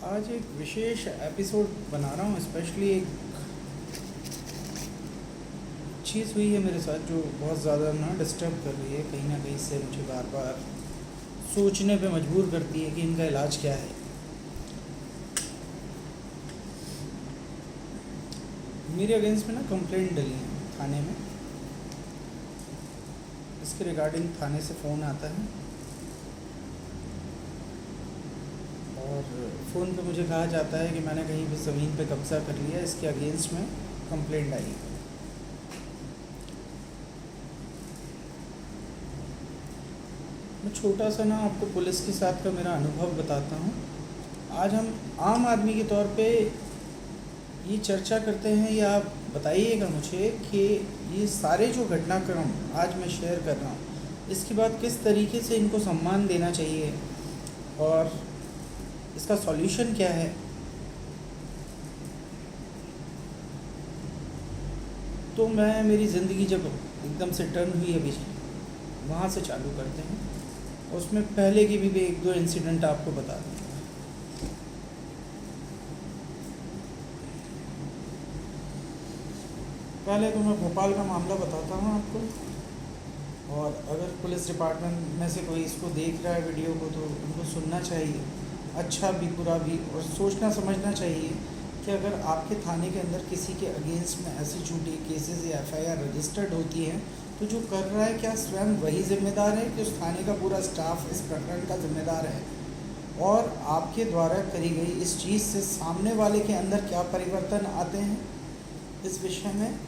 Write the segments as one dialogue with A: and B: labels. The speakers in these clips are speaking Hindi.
A: आज एक विशेष एपिसोड बना रहा हूँ। स्पेशली एक चीज़ हुई है मेरे साथ जो बहुत ज़्यादा ना डिस्टर्ब कर रही है, कहीं ना कहीं से मुझे बार बार सोचने पे मजबूर करती है कि इनका इलाज क्या है। मेरे अगेंस्ट में ना कंप्लेंट डली है थाने में। इसके रिगार्डिंग थाने से फ़ोन आता है और फ़ोन पे मुझे कहा जाता है कि मैंने कहीं भी ज़मीन पे कब्ज़ा कर लिया, इसके अगेंस्ट में कंप्लेंट आई। मैं छोटा सा ना आपको पुलिस के साथ का मेरा अनुभव बताता हूँ। आज हम आम आदमी के तौर पे ये चर्चा करते हैं, या आप बताइएगा मुझे कि ये सारे जो घटनाक्रम आज मैं शेयर कर रहा हूँ, इसके बाद किस तरीके से इनको सम्मान देना चाहिए और इसका सॉल्यूशन क्या है। तो मैं मेरी ज़िंदगी जब एकदम से टर्न हुई अभी, वहाँ से चालू करते हैं। उसमें पहले की भी एक दो इंसिडेंट आपको बता दूँ। पहले तो मैं भोपाल का मामला बताता हूँ आपको, और अगर पुलिस डिपार्टमेंट में से कोई इसको देख रहा है वीडियो को, तो उनको सुनना चाहिए, अच्छा भी बुरा भी, और सोचना समझना चाहिए कि अगर आपके थाने के अंदर किसी के अगेंस्ट में ऐसी झूठी केसेस या एफआईआर रजिस्टर्ड होती है, तो जो कर रहा है क्या स्वयं वही जिम्मेदार है कि उस थाने का पूरा स्टाफ इस प्रकरण का जिम्मेदार है? और आपके द्वारा करी गई इस चीज़ से सामने वाले के अंदर क्या परिवर्तन आते हैं, इस विषय में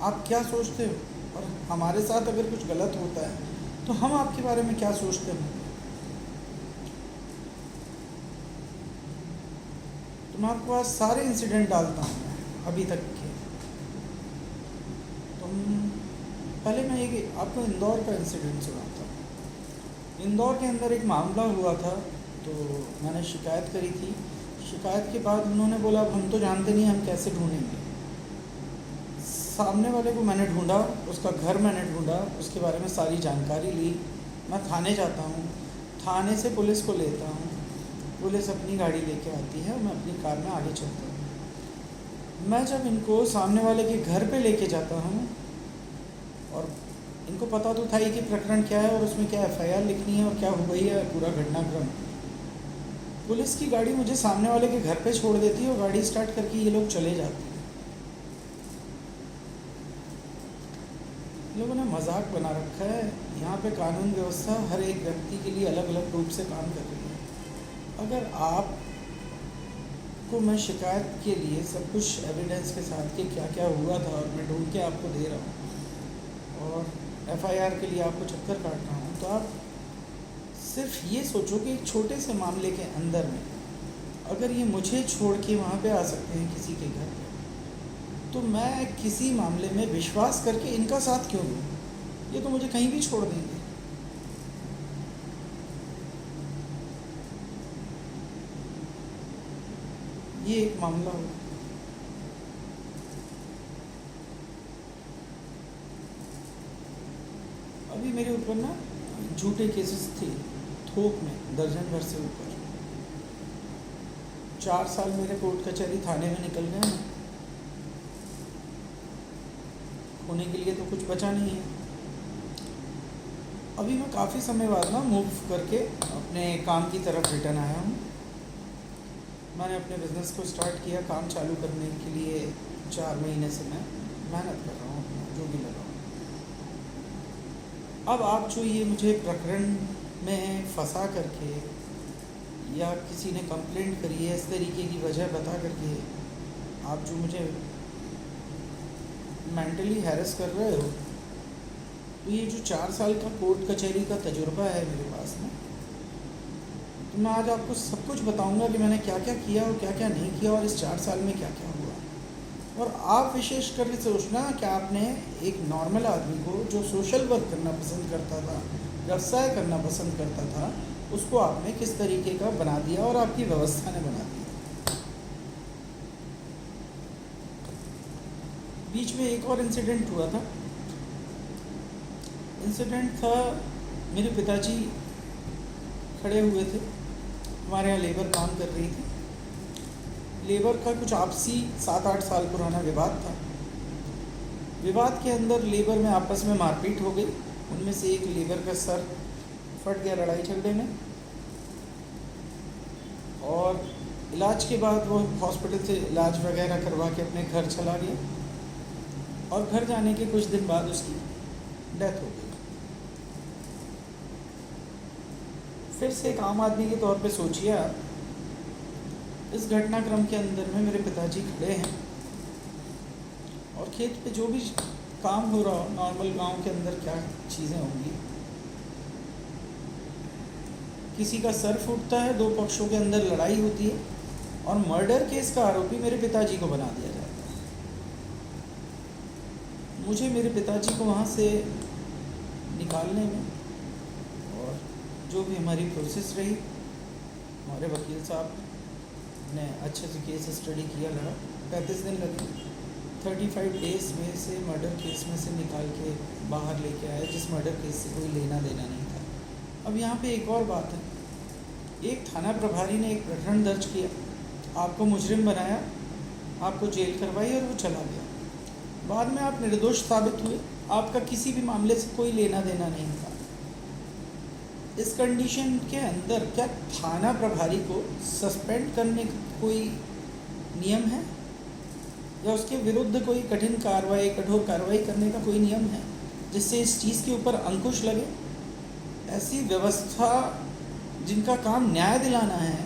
A: आप क्या सोचते हो? और हमारे साथ अगर कुछ गलत होता है तो हम आपके बारे में क्या सोचते हो? तो मैं आपको आज सारे इंसिडेंट डालता हूँ अभी तक के। तुम पहले मैं एक आपको इंदौर का इंसिडेंट सुनाता हूँ। इंदौर के अंदर एक मामला हुआ था, तो मैंने शिकायत करी थी। शिकायत के बाद उन्होंने बोला अब हम तो जानते नहीं, हम कैसे ढूंढेंगे। सामने वाले को मैंने ढूंढा, उसका घर मैंने ढूंढा, उसके बारे में सारी जानकारी ली। मैं थाने जाता हूँ, थाने से पुलिस को लेता हूँ, पुलिस अपनी गाड़ी लेके आती है, मैं अपनी कार में आगे चलता हूँ। मैं जब इनको सामने वाले के घर पे लेके जाता हूँ, और इनको पता तो था ही कि प्रकरण क्या है और उसमें क्या एफआईआर लिखनी है और क्या हो गई है पूरा घटनाक्रम। पुलिस की गाड़ी मुझे सामने वाले के घर पे छोड़ देती है और गाड़ी स्टार्ट करके ये लोग चले जाते हैं। लोगों ने मजाक बना रखा है। यहाँ पे कानून व्यवस्था हर एक व्यक्ति के लिए अलग अलग रूप से काम कर रही है। अगर आप को मैं शिकायत के लिए सब कुछ एविडेंस के साथ कि क्या क्या हुआ था और मैं ढूंढ के आपको दे रहा हूँ, और एफआईआर के लिए आपको चक्कर काट रहा हूँ, तो आप सिर्फ ये सोचो कि एक छोटे से मामले के अंदर में अगर ये मुझे छोड़ के वहाँ पे आ सकते हैं किसी के घर पे, तो मैं किसी मामले में विश्वास करके इनका साथ क्यों दूँ? ये तो मुझे कहीं भी छोड़ देंगे। ये एक मामला हो। अभी मेरे ऊपर ना झूठे केसेस थे, थोक में दर्जन भर से ऊपर। 4 साल मेरे कोर्ट कचहरी थाने में निकल गए हैं। होने के लिए तो कुछ बचा नहीं है। अभी मैं काफ़ी समय बाद ना मूव करके अपने काम की तरफ रिटर्न आया हूँ। मैंने अपने बिज़नेस को स्टार्ट किया। काम चालू करने के लिए 4 महीने से मैं मेहनत कर रहा हूँ, अपना जो भी लगा। अब आप जो ये मुझे प्रकरण में फंसा करके, या किसी ने कंप्लेंट करी है इस तरीके की वजह बता करके, आप जो मुझे मेंटली हैरेस कर रहे हो, तो ये जो 4 साल का कोर्ट कचहरी का तजुर्बा है मेरे पास में, तो मैं आज आपको सब कुछ बताऊंगा कि मैंने क्या क्या किया और क्या क्या नहीं किया, और इस 4 साल में क्या क्या हुआ। और आप विशेष कर सोचना कि आपने एक नॉर्मल आदमी को जो सोशल वर्क करना पसंद करता था, व्यवसाय करना पसंद करता था, उसको आपने किस तरीके का बना दिया, और आपकी व्यवस्था ने बना दिया। बीच में एक और इंसिडेंट हुआ था। इंसिडेंट था, मेरे पिताजी खड़े हुए थे, हमारे यहाँ लेबर काम कर रही थी। लेबर का कुछ आपसी 7-8 साल पुराना विवाद था। विवाद के अंदर लेबर में आपस में मारपीट हो गई। उनमें से एक लेबर का सर फट गया लड़ाई झगड़े में, और इलाज के बाद वो हॉस्पिटल से इलाज वगैरह करवा के अपने घर चला गया, और घर जाने के कुछ दिन बाद उसकी डेथ हो गई। फिर से एक आम आदमी के तौर पे सोचिए आप, इस घटनाक्रम के अंदर में मेरे पिताजी खड़े हैं और खेत पे जो भी काम हो रहा हो, नॉर्मल गांव के अंदर क्या चीज़ें होंगी, किसी का सर फूटता है, दो पक्षों के अंदर लड़ाई होती है, और मर्डर केस का आरोपी मेरे पिताजी को बना दिया जाता है। मुझे मेरे पिताजी को वहाँ से निकालने में, और जो भी हमारी प्रोसेस रही, हमारे वकील साहब ने अच्छे से केस स्टडी किया, लगा 35 दिन लगे, 35 डेज़ में से मर्डर केस में से निकाल के बाहर लेके आया, जिस मर्डर केस से कोई लेना देना नहीं था। अब यहाँ पे एक और बात है, एक थाना प्रभारी ने एक प्रकरण दर्ज किया, आपको मुजरिम बनाया, आपको जेल करवाई और वो चला गया। बाद में आप निर्दोष साबित हुए, आपका किसी भी मामले से कोई लेना देना नहीं था। इस कंडीशन के अंदर क्या थाना प्रभारी को सस्पेंड करने का कोई नियम है, या उसके विरुद्ध कोई कठिन कार्रवाई, कठोर कार्रवाई करने का कोई नियम है जिससे इस चीज़ के ऊपर अंकुश लगे? ऐसी व्यवस्था जिनका काम न्याय दिलाना है,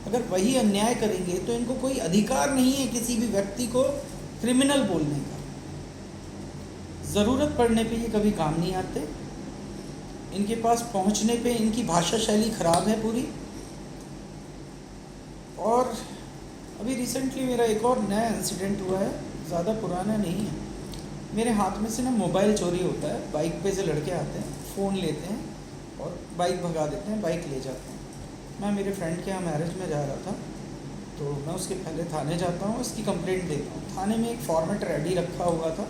A: अगर वही अन्याय करेंगे तो इनको कोई अधिकार नहीं है किसी भी व्यक्ति को क्रिमिनल बोलने का। ज़रूरत पड़ने पे ये कभी काम नहीं आते, इनके पास पहुंचने पे इनकी भाषा शैली ख़राब है पूरी। और अभी रिसेंटली मेरा एक और नया इंसिडेंट हुआ है, ज़्यादा पुराना नहीं है। मेरे हाथ में से ना मोबाइल चोरी होता है, बाइक पे से लड़के आते हैं, फ़ोन लेते हैं और बाइक भगा देते हैं, बाइक ले जाते हैं। मैं मेरे फ्रेंड के यहाँ मैरिज में जा रहा था, तो मैं उसके पहले थाने जाता हूँ, उसकी कंप्लेंट देता हूँ। थाने में एक फॉर्मेट रेडी रखा हुआ था,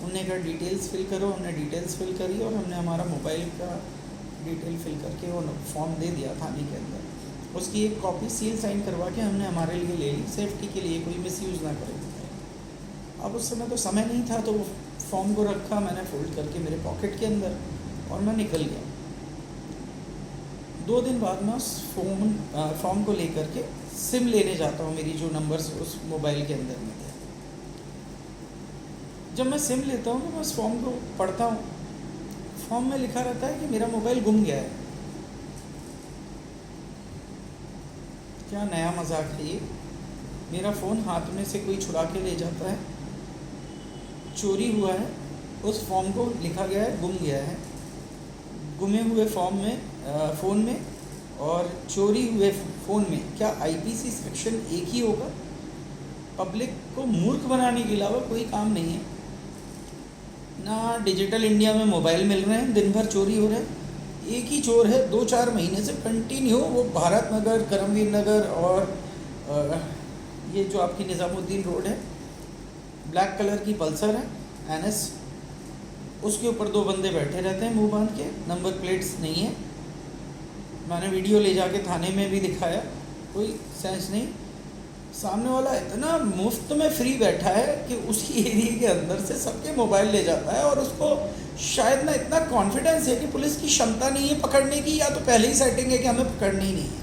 A: उनने कहा डिटेल्स फिल करो, हमने डिटेल्स फिल करी और हमने हमारा मोबाइल का डिटेल फिल करके वो फॉर्म दे दिया थाने के अंदर। उसकी एक कॉपी सील साइन करवा के हमने हमारे लिए ले ली, सेफ्टी के लिए, कोई मिसयूज़ ना करे। अब उस समय तो समय नहीं था, तो वो फॉर्म को रखा मैंने फोल्ड करके मेरे पॉकेट के अंदर, और मैं निकल गया। 2 दिन बाद मैं उस फॉर्म को लेकर के सिम लेने जाता हूँ, मेरी जो नंबर्स उस मोबाइल के अंदर में थे। जब मैं सिम लेता हूँ तो मैं उस फॉर्म को पढ़ता हूँ, फॉर्म में लिखा रहता है कि मेरा मोबाइल गुम गया है। क्या नया मजाक है ये? मेरा फ़ोन हाथ में से कोई छुड़ा के ले जाता है, चोरी हुआ है, उस फॉर्म को लिखा गया है गुम गया है। गुमे हुए फ़ोन में और चोरी हुए फ़ोन में क्या आईपीसी सेक्शन एक ही होगा? पब्लिक को मूर्ख बनाने के अलावा कोई काम नहीं है ना। डिजिटल इंडिया में मोबाइल मिल रहे हैं, दिन भर चोरी हो रहे हैं। एक ही चोर है 2-4 महीने से कंटिन्यू, वो भारत नगर, करमवीर नगर और ये जो आपकी निज़ामुद्दीन रोड है, ब्लैक कलर की पल्सर है NS, उसके ऊपर 2 बंदे बैठे रहते हैं मुंह बांध के, नंबर प्लेट्स नहीं है। मैंने वीडियो ले जाके थाने में भी दिखाया, कोई सेंस नहीं। सामने वाला इतना मुफ्त में फ्री बैठा है कि उसी एरिया के अंदर से सबके मोबाइल ले जाता है, और उसको शायद ना इतना कॉन्फिडेंस है कि पुलिस की क्षमता नहीं है पकड़ने की, या तो पहले ही सेटिंग है कि हमें पकड़नी ही नहीं है।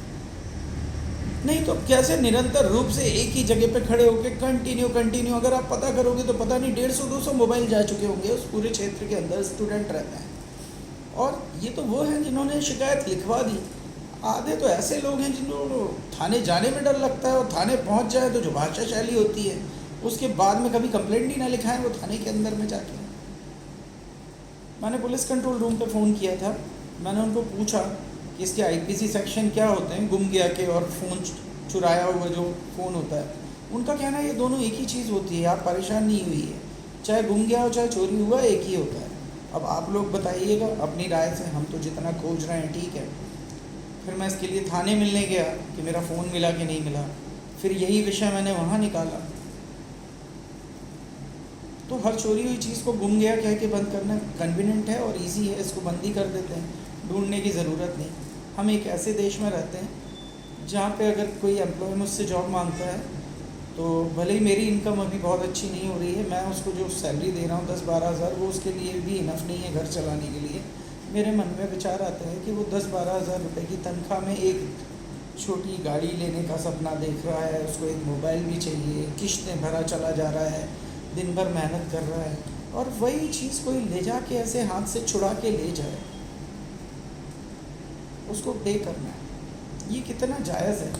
A: नहीं तो कैसे निरंतर रूप से एक ही जगह पे खड़े होकर कंटिन्यू, अगर आप पता करोगे तो पता नहीं 150-200 मोबाइल जा चुके होंगे उस पूरे क्षेत्र के अंदर। स्टूडेंट रहते हैं, और ये तो वो हैं जिन्होंने शिकायत लिखवा दी। आधे तो ऐसे लोग हैं जिनको थाने जाने में डर लगता है, और थाने पहुंच जाए तो जो भाषा शैली होती है, उसके बाद में कभी कंप्लेंट ही ना लिखाएं वो थाने के अंदर में जाके। मैंने पुलिस कंट्रोल रूम पे फ़ोन किया था, मैंने उनको पूछा कि इसके आईपीसी सेक्शन क्या होते हैं, गुम गया के और फ़ोन चुराया हुआ जो फ़ोन होता है। उनका कहना है ये दोनों एक ही चीज़ होती है, आप परेशान नहीं हुई है, चाहे गुम गया हो चाहे चोरी हुआ, एक ही होता है। अब आप लोग बताइएगा अपनी राय से, हम तो जितना खोज रहे हैं ठीक है। फिर मैं इसके लिए थाने मिलने गया कि मेरा फ़ोन मिला कि नहीं मिला, फिर यही विषय मैंने वहाँ निकाला। तो हर चोरी हुई चीज़ को गुम गया कह के बंद करना कन्वीनियंट है और इजी है, इसको बंद ही कर देते हैं, ढूंढने की ज़रूरत नहीं। हम एक ऐसे देश में रहते हैं जहाँ पे अगर कोई एम्प्लॉय मुझसे जॉब मांगता है तो भले ही मेरी इनकम अभी बहुत अच्छी नहीं हो रही है, मैं उसको जो सैलरी दे रहा हूँ 10-12 हज़ार, वो उसके लिए भी इनफ नहीं है घर चलाने के लिए। मेरे मन में विचार आता है कि वो 10-12 हज़ार रुपये की तनख्वाह में एक छोटी गाड़ी लेने का सपना देख रहा है, उसको एक मोबाइल भी चाहिए, किश्तें भरा चला जा रहा है, दिन भर मेहनत कर रहा है, और वही चीज़ कोई ले जाके ऐसे हाथ से छुड़ा के ले जाए, उसको पे करना है, ये कितना जायज़ है?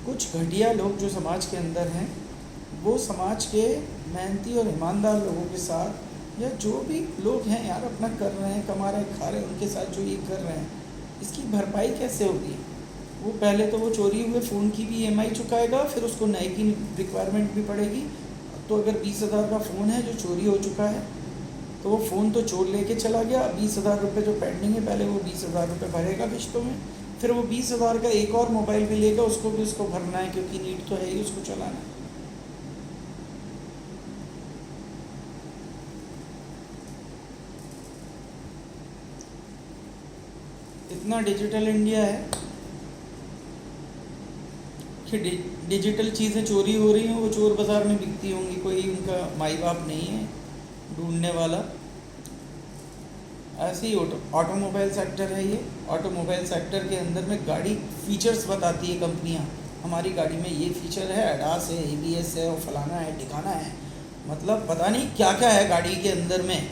A: कुछ घटिया लोग जो समाज के अंदर हैं, वो समाज के मेहनती और ईमानदार लोगों के साथ, या जो भी लोग हैं यार अपना कर रहे हैं, कमा रहे हैं, खा रहे हैं, उनके साथ जो ये कर रहे हैं, इसकी भरपाई कैसे होगी? वो पहले तो वो चोरी हुए फ़ोन की भी EMI चुकाएगा, फिर उसको नए की रिक्वायरमेंट भी पड़ेगी। तो अगर 20,000 का फ़ोन है जो चोरी हो चुका है, तो वो फ़ोन तो चोर लेके चला गया, 20,000 रुपये जो पेंडिंग है, पहले वो 20,000 रुपये भरेगा किश्तों में, फिर वो 20,000 का एक और मोबाइल भी लेगा, उसको भी उसको भरना है, क्योंकि नीड तो है ही उसको चलाना है। इतना डिजिटल इंडिया है कि डिजिटल चीज़ें चोरी हो रही हैं, वो चोर बाज़ार में बिकती होंगी, कोई उनका माई बाप नहीं है ढूंढने वाला। ऐसे ही ऑटोमोबाइल सेक्टर है ये। ऑटोमोबाइल सेक्टर के अंदर में गाड़ी फीचर्स बताती है कंपनियां, हमारी गाड़ी में ये फीचर है, ADAS है, ABS है, और फलाना है, ठिकाना है, मतलब पता नहीं क्या क्या है गाड़ी के अंदर में।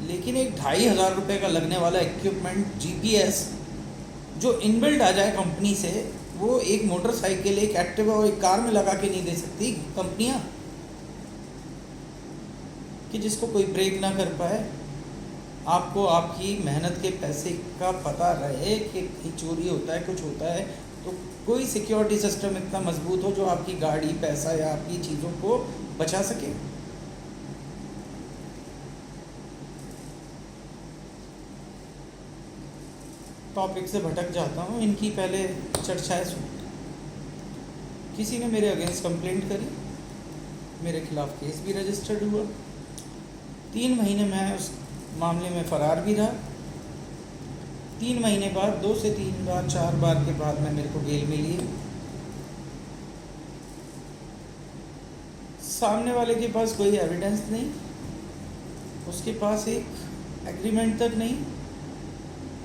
A: लेकिन एक 2,500 रुपये का लगने वाला इक्विपमेंट GPS जो इनबिल्ट आ जाए कंपनी से, वो एक मोटरसाइकिल, एक एक्टिवा और एक कार में लगा के नहीं दे सकती कंपनियां, कि जिसको कोई ब्रेक ना कर पाए। आपको आपकी मेहनत के पैसे का पता रहे कि चोरी होता है, कुछ होता है, तो कोई सिक्योरिटी सिस्टम इतना मजबूत हो जो आपकी गाड़ी, पैसा या आपकी चीज़ों को बचा सके। टॉपिक से भटक जाता हूँ, इनकी पहले चर्चाएं सुन। किसी ने मेरे अगेंस्ट कंप्लेंट करी, मेरे खिलाफ केस भी रजिस्टर्ड हुआ, 3 महीने मैं उस मामले में फ़रार भी रहा। 3 महीने बाद 2 से 3 बार 4 बार के बाद में मेरे को बेल मिली है। सामने वाले के पास कोई एविडेंस नहीं, उसके पास एक एग्रीमेंट तक नहीं,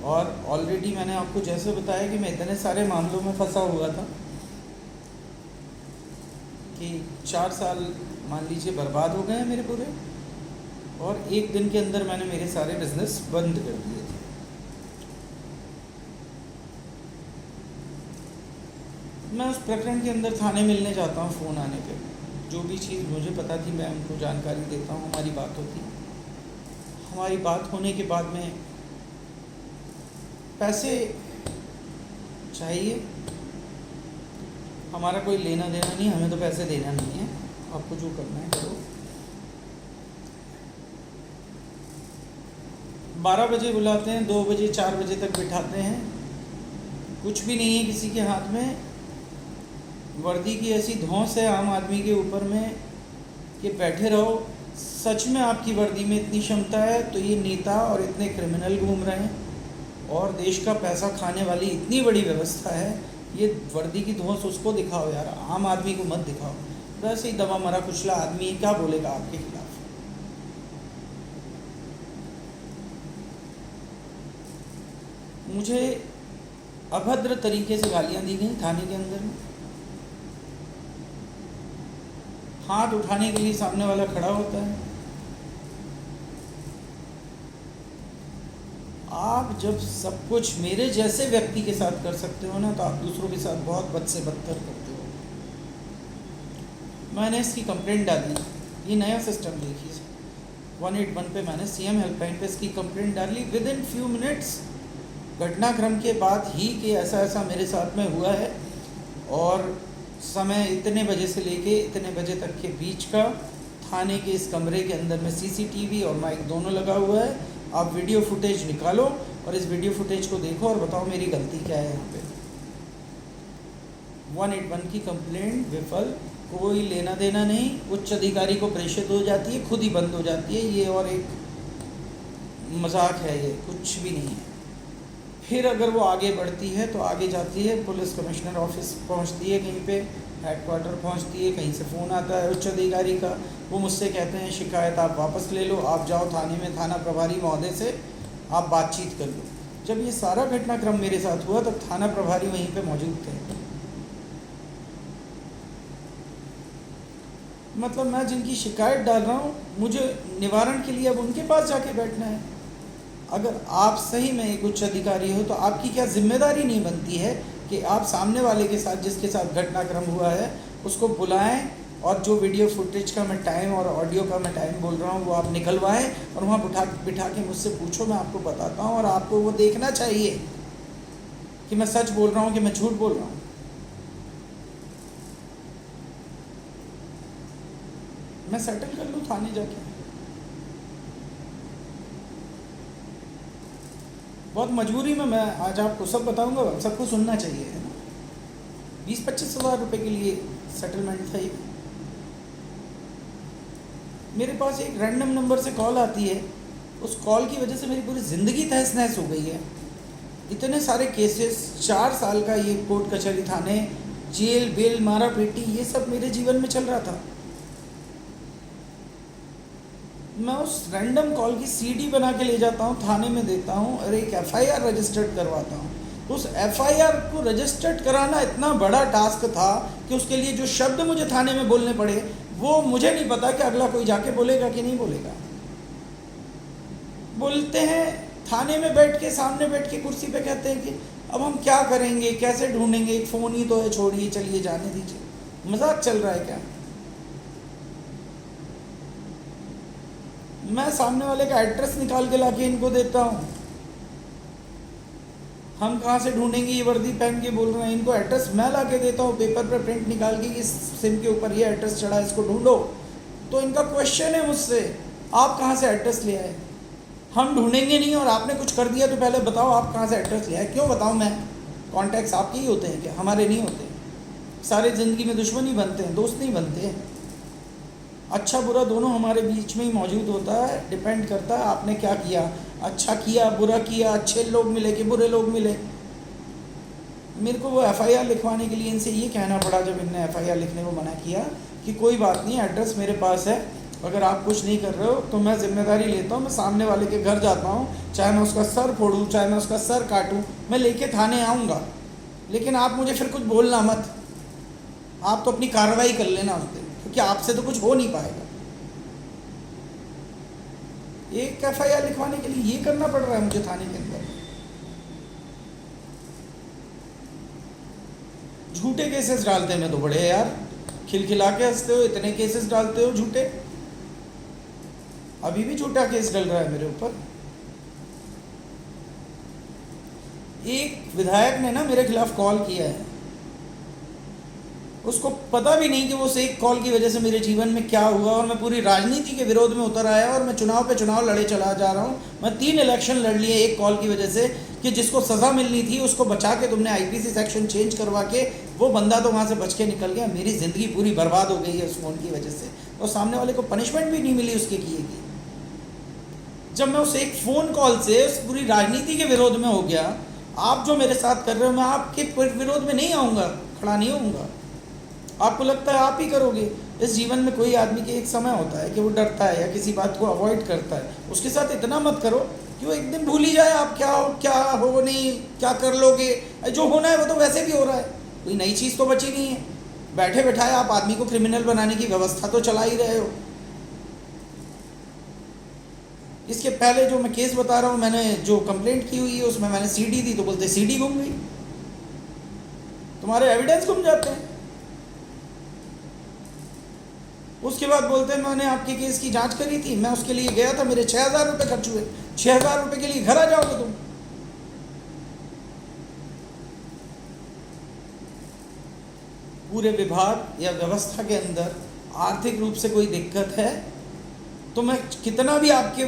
A: और ऑलरेडी मैंने आपको जैसे बताया कि मैं इतने सारे मामलों में फंसा हुआ था कि 4 साल मान लीजिए बर्बाद हो गए हैं मेरे पूरे, और एक दिन के अंदर मैंने मेरे सारे बिजनेस बंद कर दिए थे। मैं उस प्रकरण के अंदर थाने मिलने जाता हूँ, फ़ोन आने पे जो भी चीज़ मुझे पता थी मैं उनको जानकारी देता हूँ, हमारी बात होती है। हमारी बात होने के बाद में पैसे चाहिए, हमारा कोई लेना देना नहीं, हमें तो पैसे देना नहीं है, आपको जो करना है करो। 12 बजे बुलाते हैं, 2 बजे 4 बजे तक बिठाते हैं, कुछ भी नहीं है किसी के हाथ में। वर्दी की ऐसी धौंस है आम आदमी के ऊपर में कि बैठे रहो। सच में आपकी वर्दी में इतनी क्षमता है तो ये नेता और इतने क्रिमिनल घूम रहे हैं, और देश का पैसा खाने वाली इतनी बड़ी व्यवस्था है, ये वर्दी की धौंस उसको दिखाओ यार, आम आदमी को मत दिखाओ। वैसे ही दबा मरा कुचला आदमी क्या बोलेगा आपके खिलाफ? मुझे अभद्र तरीके से गालियां दी गई थाने के अंदर में। हाथ उठाने के लिए सामने वाला खड़ा होता है। आप जब सब कुछ मेरे जैसे व्यक्ति के साथ कर सकते हो ना, तो आप दूसरों के साथ बहुत बद से बदतर करते हो। मैंने इसकी कंप्लेंट डाली, ये नया सिस्टम देखिए, 181 पे मैंने CM हेल्पलाइन पे इसकी कंप्लेंट डाली। विद इन फ्यू मिनट्स घटनाक्रम के बाद ही कि ऐसा ऐसा मेरे साथ में हुआ है, और समय इतने बजे से लेके इतने बजे तक के बीच का थाने के इस कमरे के अंदर में CCTV और माइक दोनों लगा हुआ है। आप वीडियो फुटेज निकालो और इस वीडियो फुटेज को देखो और बताओ मेरी गलती क्या है यहाँ पे। 181 की कंप्लेंट विफल, कोई लेना देना नहीं, उच्च अधिकारी को प्रेषित हो जाती है, खुद ही बंद हो जाती है। ये और एक मजाक है, ये कुछ भी नहीं है। फिर अगर वो आगे बढ़ती है तो आगे जाती है, पुलिस कमिश्नर ऑफिस पहुंचती है, कहीं पे हेडक्वार्टर पहुंचती है, कहीं से फ़ोन आता है उच्च अधिकारी का, वो मुझसे कहते हैं शिकायत आप वापस ले लो, आप जाओ थाने में, थाना प्रभारी महोदय से आप बातचीत कर लो। जब ये सारा घटनाक्रम मेरे साथ हुआ तब थाना प्रभारी वहीं पे मौजूद थे। मतलब मैं जिनकी शिकायत डाल रहा हूँ, मुझे निवारण के लिए अब उनके पास जाके बैठना है। अगर आप सही में एक उच्च अधिकारी हो तो आपकी क्या जिम्मेदारी नहीं बनती है कि आप सामने वाले के साथ, जिसके साथ घटनाक्रम हुआ है, उसको बुलाएं और जो वीडियो फुटेज का मैं टाइम और ऑडियो का मैं टाइम बोल रहा हूँ वो आप निकलवाएं और वहाँ बिठा के मुझसे पूछो, मैं आपको बताता हूँ। और आपको वो देखना चाहिए कि मैं सच बोल रहा हूँ कि मैं झूठ बोल रहा हूँ। मैं सेटल कर लूँ थाने जाके। बहुत मजबूरी में मैं आज आपको सब बताऊंगा, सबको सुनना चाहिए, है ना। 20-25 हज़ार रुपये के लिए सेटलमेंट था ये। मेरे पास एक रैंडम नंबर से कॉल आती है, उस कॉल की वजह से मेरी पूरी ज़िंदगी तहस नहस हो गई है। इतने सारे केसेस, 4 साल का ये कोर्ट कचहरी, थाने, जेल, बेल, मारा पीटी, ये सब मेरे जीवन में चल रहा था। मैं उस रैंडम कॉल की सीडी बना के ले जाता हूँ, थाने में देता हूँ और एक एफआईआर रजिस्टर्ड करवाता हूँ। उस एफआईआर को रजिस्टर्ड कराना इतना बड़ा टास्क था कि उसके लिए जो शब्द मुझे थाने में बोलने पड़े, वो मुझे नहीं पता कि अगला कोई जाके बोलेगा कि नहीं बोलेगा। बोलते हैं थाने में बैठ के, सामने बैठ के कुर्सी पे, कहते हैं कि अब हम क्या करेंगे, कैसे ढूंढेंगे, एक फ़ोन ही तो है, छोड़िए, चलिए जाने दीजिए। मजाक चल रहा है क्या? मैं सामने वाले का एड्रेस निकाल के लाके इनको देता हूँ। हम कहाँ से ढूंढेंगे, ये वर्दी पहन के बोल रहे हैं। इनको एड्रेस मैं ला के देता हूँ, पेपर पर प्रिंट निकाल के, इस सिम के ऊपर ये एड्रेस चढ़ा है, इसको ढूंढो। तो इनका क्वेश्चन है मुझसे, आप कहाँ से एड्रेस ले आए? हम ढूंढेंगे नहीं और आपने कुछ कर दिया तो पहले बताओ आप कहाँ से एड्रेस ले आए। क्यों बताऊँ मैं? कॉन्टैक्ट्स आपके ही होते हैं क्या? हमारे नहीं होते। सारे ज़िंदगी में दुश्मन ही बनते हैं, दोस्त नहीं बनते हैं। अच्छा बुरा दोनों हमारे बीच में ही मौजूद होता है। डिपेंड करता है आपने क्या किया, अच्छा किया, बुरा किया, अच्छे लोग मिले कि बुरे लोग मिले। मेरे को वो एफआईआर लिखवाने के लिए इनसे ये कहना पड़ा, जब इनने एफआईआर लिखने को मना किया, कि कोई बात नहीं, एड्रेस मेरे पास है, अगर आप कुछ नहीं कर रहे हो तो मैं जिम्मेदारी लेता हूँ, मैं सामने वाले के घर जाता हूँ, चाहे मैं उसका सर फोड़ूँ, चाहे मैं उसका सर काटूँ, मैं लेके थाने आऊँगा, लेकिन आप मुझे फिर कुछ बोलना मत। आप तो अपनी कार्रवाई कर लेना उस दिन, क्योंकि आपसे तो कुछ हो नहीं पाएगा। एक एफआईआर लिखवाने के लिए ये करना पड़ रहा है मुझे थाने के अंदर। झूठे केसेस डालते में तो बड़े यार, खिलखिला के हंसते हो, इतने केसेस डालते हो झूठे। अभी भी झूठा केस डल रहा है मेरे ऊपर। एक विधायक ने ना मेरे खिलाफ कॉल किया है, उसको पता भी नहीं कि वो उस एक कॉल की वजह से मेरे जीवन में क्या हुआ, और मैं पूरी राजनीति के विरोध में उतर आया और मैं चुनाव पे चुनाव लड़े चला जा रहा हूँ। मैं 3 इलेक्शन लड़ लिए एक कॉल की वजह से, कि जिसको सज़ा मिलनी थी उसको बचा के तुमने आईपीसी सेक्शन चेंज करवा के, वो बंदा तो वहाँ से बच के निकल गया। मेरी ज़िंदगी पूरी बर्बाद हो गई है उस फ़ोन की वजह से, और सामने वाले को पनिशमेंट भी नहीं मिली उसके किए की। जब मैं उस एक फ़ोन कॉल से उस पूरी राजनीति के विरोध में हो गया, आप जो मेरे साथ कर रहे हो, मैं आपके विरोध में नहीं आऊँगा, खड़ा नहीं होऊंगा। आपको लगता है आप ही करोगे। इस जीवन में कोई आदमी के एक समय होता है कि वो डरता है या किसी बात को अवॉइड करता है। उसके साथ इतना मत करो कि वो एक दिन भूल ही जाए आप क्या हो नहीं, क्या कर लोगे। जो होना है वो तो वैसे भी हो रहा है, कोई नई चीज़ तो बची नहीं है। बैठे बैठाए आप आदमी को क्रिमिनल बनाने की व्यवस्था तो चला ही रहे हो। इसके पहले जो मैं केस बता रहा हूँ, मैंने जो कंप्लेंट की हुई है उसमें मैंने सीडी दी तो बोलते सीडी गुम गई, तुम्हारे एविडेंस गुम जाते हैं। उसके बाद बोलते हैं मैंने आपके केस की जांच करी थी, मैं उसके लिए गया था, मेरे 6,000 रुपये खर्च हुए, 6,000 रुपये के लिए घर आ जाओगे तुम। पूरे विभाग या व्यवस्था के अंदर आर्थिक रूप से कोई दिक्कत है तो मैं कितना भी आपके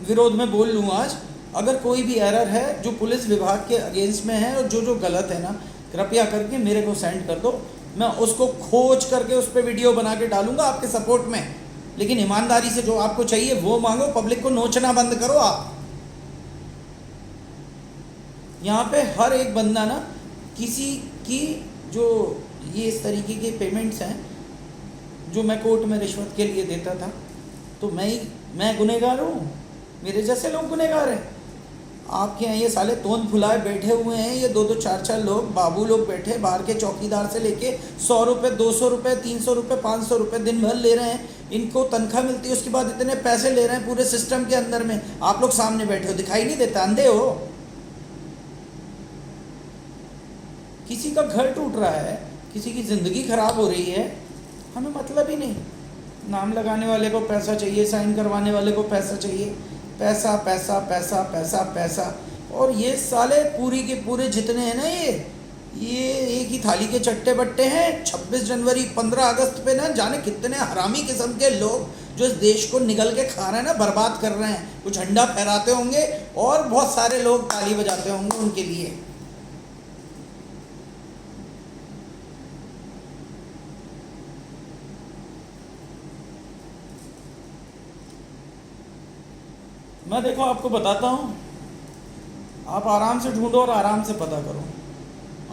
A: विरोध में बोल लूँ आज, अगर कोई भी एरर है जो पुलिस विभाग के अगेंस्ट में है और जो गलत है ना, कृपया करके मेरे को सेंड कर दो। मैं उसको खोज करके उस पर वीडियो बना के डालूंगा आपके सपोर्ट में। लेकिन ईमानदारी से जो आपको चाहिए वो मांगो, पब्लिक को नोचना बंद करो। आप यहाँ पे हर एक बंदा ना किसी की जो ये इस तरीके के पेमेंट्स हैं जो मैं कोर्ट में रिश्वत के लिए देता था, तो मैं गुनहगार हूँ, मेरे जैसे लोग गुनहगार हैं। आपके यहाँ ये साले तोंद फुलाए बैठे हुए हैं, ये 2-2 4-4 लोग बाबू लोग बैठे, बाहर के चौकीदार से लेके 100 रुपये 200 रुपये 300 रुपये 500 रुपये दिन भर ले रहे हैं, इनको तनख्वाह मिलती है, उसके बाद इतने पैसे ले रहे हैं पूरे सिस्टम के अंदर में। आप लोग सामने बैठे हो, दिखाई नहीं देता, अंधे हो? किसी का घर टूट रहा है, किसी की ज़िंदगी खराब हो रही है, हमें मतलब ही नहीं। नाम लगाने वाले को पैसा चाहिए, साइन करवाने वाले को पैसा चाहिए, पैसा पैसा पैसा पैसा पैसा। और ये साले पूरी के पूरे जितने हैं ना, ये एक ही थाली के चट्टे बट्टे हैं। 26 जनवरी 15 अगस्त पे ना जाने कितने हरामी किस्म के लोग जो इस देश को निगल के खा रहे हैं ना, बर्बाद कर रहे हैं, कुछ झंडा फहराते होंगे और बहुत सारे लोग ताली बजाते होंगे उनके लिए। मैं देखो आपको बताता हूँ, आप आराम से ढूंढो और आराम से पता करो।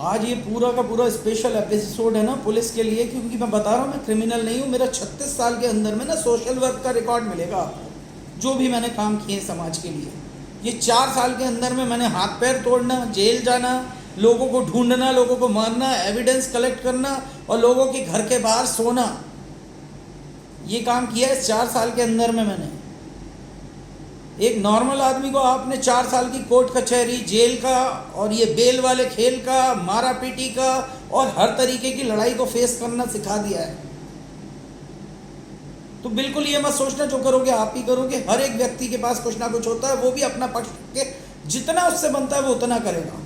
A: आज ये पूरा का पूरा स्पेशल एपिसोड है ना पुलिस के लिए, क्योंकि मैं बता रहा हूँ मैं क्रिमिनल नहीं हूँ। मेरा 36 साल के अंदर में ना सोशल वर्क का रिकॉर्ड मिलेगा आपको, जो भी मैंने काम किए समाज के लिए। ये 4 साल के अंदर में मैंने हाथ पैर तोड़ना, जेल जाना, लोगों को ढूंढना, लोगों को मारना, एविडेंस कलेक्ट करना और लोगों के घर के बाहर सोना, ये काम किया है इस 4 साल के अंदर में मैंने। एक नॉर्मल आदमी को आपने 4 साल की कोर्ट कचहरी, जेल का और ये बेल वाले खेल का, मारा पीटी का और हर तरीके की लड़ाई को फेस करना सिखा दिया है। तो बिल्कुल ये मत सोचना जो करोगे आप ही करोगे। हर एक व्यक्ति के पास कुछ ना कुछ होता है, वो भी अपना पक्ष के जितना उससे बनता है वो उतना करेगा।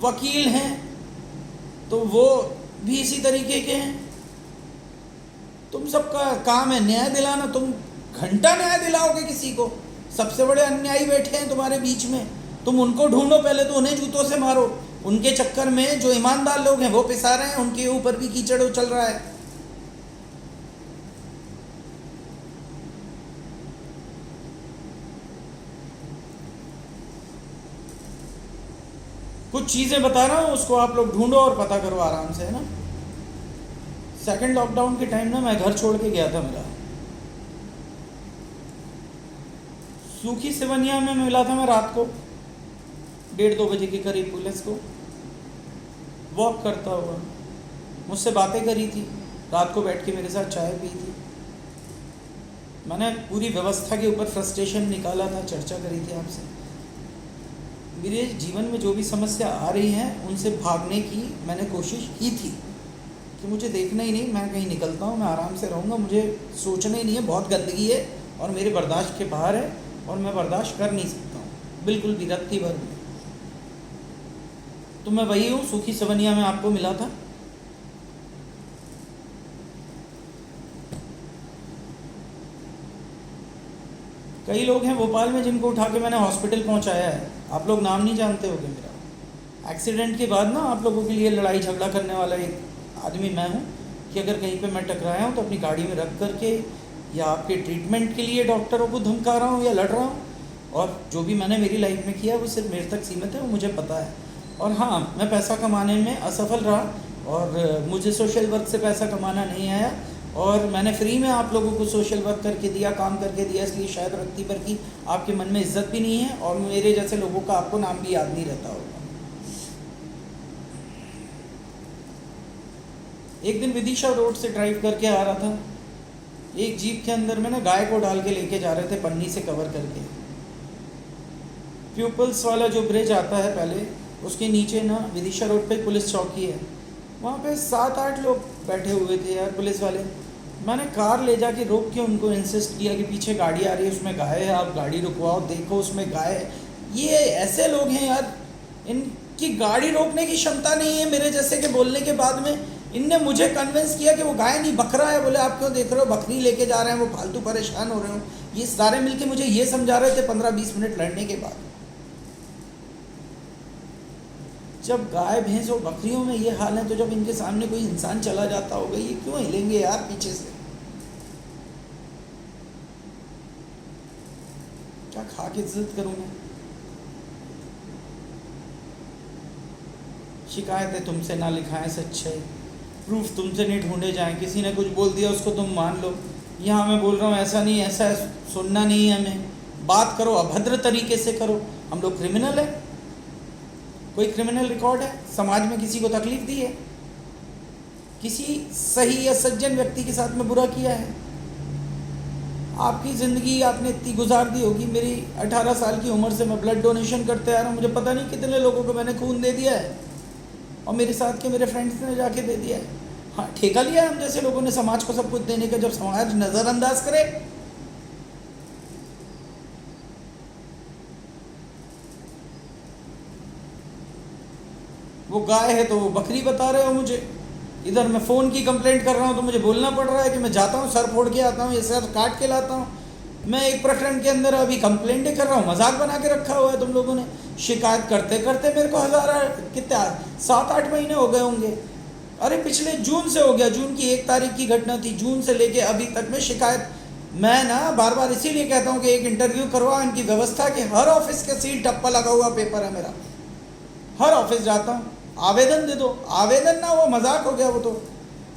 A: वकील हैं तो वो भी इसी तरीके के हैं। तुम सबका काम है न्याय दिलाना, तुम घंटा न्याय दिलाओगे किसी को? सबसे बड़े अन्यायी बैठे हैं तुम्हारे बीच में, तुम उनको ढूंढो, पहले तो उन्हें जूतों से मारो। उनके चक्कर में जो ईमानदार लोग हैं वो पिसा रहे हैं, उनके ऊपर भी कीचड़ चल रहा है। कुछ चीज़ें बता रहा हूँ, उसको आप लोग ढूंढो और पता करो आराम से, है ना। सेकंड लॉकडाउन के टाइम ना मैं घर छोड़ के गया था। मेरा सूखी सिवनिया में मिला था मैं रात को 1:30-2 बजे के करीब पुलिस को, वॉक करता हुआ। मुझसे बातें करी थी, रात को बैठ के मेरे साथ चाय पी थी। मैंने पूरी व्यवस्था के ऊपर फ्रस्ट्रेशन निकाला था, चर्चा करी थी आपसे। मेरे जीवन में जो भी समस्या आ रही है उनसे भागने की मैंने कोशिश की थी कि मुझे देखना ही नहीं, मैं कहीं निकलता हूँ, मैं आराम से रहूँगा, मुझे सोचना ही नहीं है। बहुत गंदगी है और मेरे बर्दाश्त के बाहर है और मैं बर्दाश्त कर नहीं सकता हूँ बिल्कुल भी, रत्ती भर भी। तो मैं वही हूँ, सूखी सवनिया में आपको मिला था। कई लोग हैं भोपाल में जिनको उठा के मैंने हॉस्पिटल पहुँचाया है, आप लोग नाम नहीं जानते होंगे मेरा। एक्सीडेंट के बाद ना आप लोगों के लिए लड़ाई झगड़ा करने वाला एक आदमी मैं हूँ कि अगर कहीं पे मैं टकराया हूँ तो अपनी गाड़ी में रख करके या आपके ट्रीटमेंट के लिए डॉक्टरों को धमका रहा हूँ या लड़ रहा हूँ। और जो भी मैंने मेरी लाइफ में किया वो सिर्फ मेरे तक सीमित है, वो मुझे पता है। और हाँ, मैं पैसा कमाने में असफल रहा और मुझे सोशल वर्क से पैसा कमाना नहीं आया और मैंने फ्री में आप लोगों को सोशल वर्क करके दिया, काम करके दिया, इसलिए शायद रत्ती भर की आपके मन में इज्जत भी नहीं है और मेरे जैसे लोगों का आपको नाम भी याद नहीं रहता होगा। एक दिन विदिशा रोड से ड्राइव करके आ रहा था, एक जीप के अंदर में ना गाय को डाल के लेके जा रहे थे पन्नी से कवर करके। प्यूपल्स वाला जो ब्रिज आता है पहले, उसके नीचे ना विदिशा रोड पे पुलिस चौकी है, वहाँ पे 7-8 लोग बैठे हुए थे यार पुलिस वाले। मैंने कार ले जाके रोक के उनको इंसिस्ट किया कि पीछे गाड़ी आ रही है, उसमें गाय है, आप गाड़ी रुकवाओ, देखो उसमें गाय है। ये ऐसे लोग हैं यार, इनकी गाड़ी रोकने की क्षमता नहीं है। मेरे जैसे के बोलने के बाद में इनने मुझे कन्विंस किया कि वो गाय नहीं बकरा है। बोले आप क्यों देख रहे हो, बकरी लेके जा रहे हैं, वो फालतू परेशान हो रहे हो। ये सारे मिलके मुझे ये समझा रहे थे 15-20 मिनट लड़ने के बाद। जब गाय भैंस और बकरियों में ये हाल है तो जब इनके सामने कोई इंसान चला जाता होगा, ये क्यों हिलेंगे यार पीछे से? क्या खा के इज्जत करूँ मैं? शिकायतें तुमसे ना लिखाएं सच्चाई, प्रूफ तुमसे नहीं ढूंढे जाएं, किसी ने कुछ बोल दिया उसको तुम मान लो। यहाँ मैं बोल रहा हूँ ऐसा नहीं, ऐसा है, सुनना नहीं है हमें। बात करो, अभद्र तरीके से करो। हम लोग क्रिमिनल है? कोई क्रिमिनल रिकॉर्ड है? समाज में किसी को तकलीफ दी है? किसी सही या सज्जन व्यक्ति के साथ में बुरा किया है? आपकी ज़िंदगी आपने इतनी गुजार दी होगी। मेरी 18 साल की उम्र से मैं ब्लड डोनेशन करते आ रहा हूँ, मुझे पता नहीं कितने लोगों को मैंने खून दे दिया है, और मेरे साथ के मेरे फ्रेंड्स ने जाके दे दिया है। हाँ, ठेका लिया है हम जैसे लोगों ने समाज को सब कुछ देने का। जब समाज नज़रअंदाज करे, वो गाय है तो वो बकरी बता रहे हो मुझे। इधर मैं फ़ोन की कंप्लेंट कर रहा हूँ तो मुझे बोलना पड़ रहा है कि मैं जाता हूँ, सर फोड़ के आता हूँ, ये सर काट के लाता हूँ। मैं एक प्रकरण के अंदर अभी कंप्लेंट कर रहा हूँ, मजाक बना के रखा हुआ है तुम लोगों ने। शिकायत करते करते मेरे को कितने 7-8 महीने हो गए होंगे। अरे पिछले जून से हो गया, जून की 1 तारीख की घटना थी। जून से लेके अभी तक में शिकायत। मैं ना बार बार इसीलिए कहता हूँ कि एक इंटरव्यू करवाओ इनकी व्यवस्था की। हर ऑफिस के सील टप्पा लगा हुआ पेपर है मेरा, हर ऑफिस जाता हूँ, आवेदन दे दो। आवेदन ना, वो मजाक हो गया। वो तो